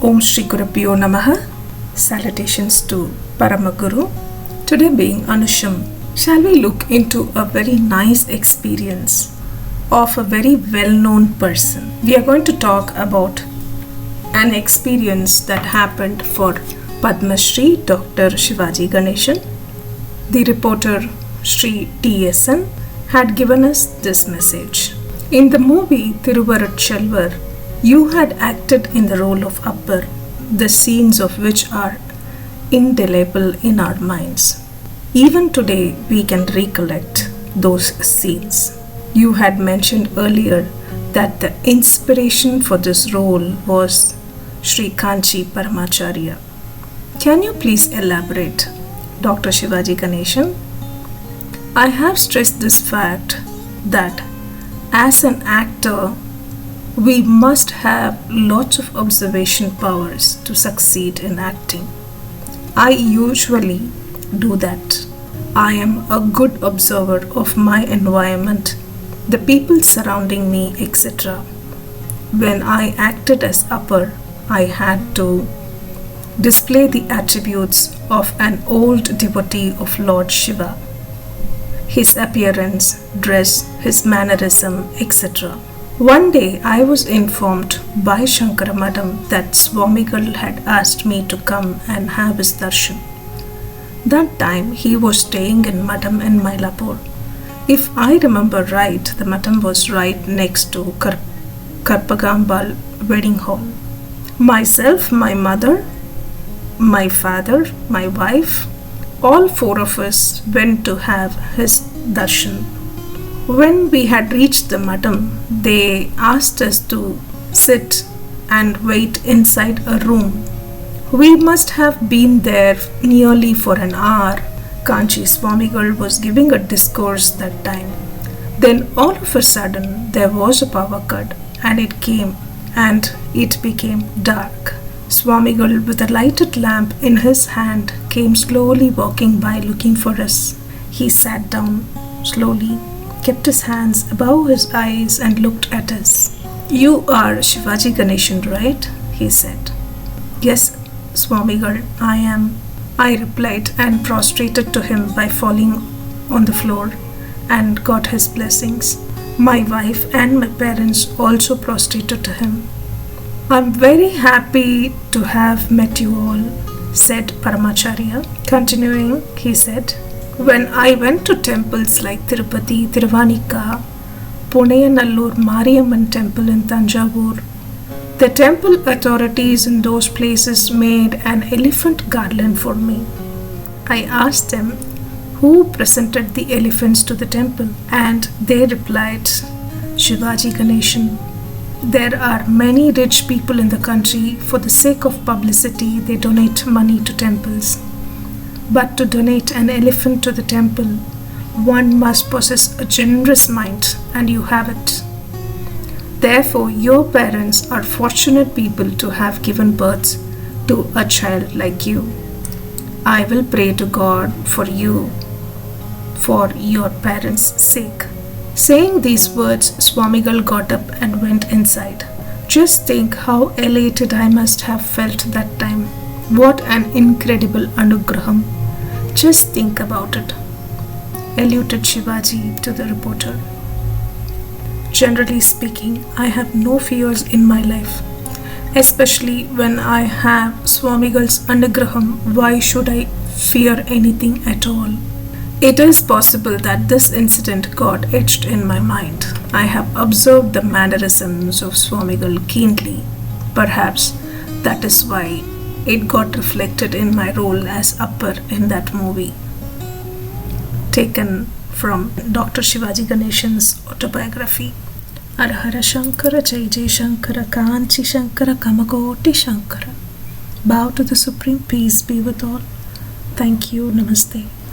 Om Shri Gurubhyo Namaha. Salutations to Paramaguru. Today being Anusham, shall we look into a very nice experience of a very well-known person. We are going to talk about an experience that happened for PADMASHRI Dr. Shivaji Ganeshan. The reporter Sri T.S.N. had given us this message. In the movie Thiruvarutchelvar, you had acted in the role of APPAR, the scenes of which are indelible in our minds. Even today, we can recollect those scenes. You had mentioned earlier that the inspiration for this role was Sri KANCHI Paramacharya. Can you please elaborate, Dr. Shivaji Ganeshan? I have stressed this fact that as an actor, we must have lots of observation powers to succeed in acting. I usually do that. I am a good observer of my environment, the people surrounding me, etc. When I acted as APPAR, I had to display the attributes of an old devotee of Lord Shiva. His appearance, dress, his mannerism, etc. One day I was informed by Shankara Madam that Swamigal had asked me to come and have his darshan. That time he was staying in Madam in Mylapore. If I remember right, the Madam was right next to Karpagambal wedding hall. Myself, my mother, my father, my wife, all four of us went to have his darshan. When we had reached the Madam, they asked us to sit and wait inside a room. We must have been there nearly for an hour. Kanchi Swamigal was giving a discourse that time. Then all of a sudden there was a power cut and it became dark. Swamigal with a lighted lamp in his hand came slowly walking by looking for us. He sat down slowly, kept his hands above his eyes and looked at us. You are Shivaji Ganeshan, right? He said. Yes, Swamigal, I am. I replied and prostrated to him by falling on the floor and got his blessings. My wife and my parents also prostrated to him. I'm very happy to have met you all, said Paramacharya. Continuing, he said, when I went to temples like Tirupati, Tiruvanika, Puneyanallur Mariamman temple in Tanjavur, the temple authorities in those places made an elephant garland for me. I asked them who presented the elephants to the temple, and they replied, Shivaji Ganeshan. There are many rich people in the country. For the sake of publicity, they donate money to temples. But to donate an elephant to the temple, one must possess a generous mind, and you have it. Therefore, your parents are fortunate people to have given birth to a child like you. I will pray to God for you, for your parents' sake. Saying these words, Swamigal got up and went inside. Just think how elated I must have felt that time. What an incredible anugraham. Just think about it, eluted Shivaji to the reporter. Generally speaking, I have no fears in my life. Especially when I have Swamigal's anugraham, why should I fear anything at all? It is possible that this incident got etched in my mind. I have observed the mannerisms of Swamigal keenly. Perhaps that is why it got reflected in my role as APPAR in that movie. Taken from Dr. Shivaji Ganeshan's autobiography. Arhara Shankara Jai Jai Shankara Kanchi Shankara Kamakoti Shankara. Bow to the Supreme, peace be with all. Thank you. Namaste.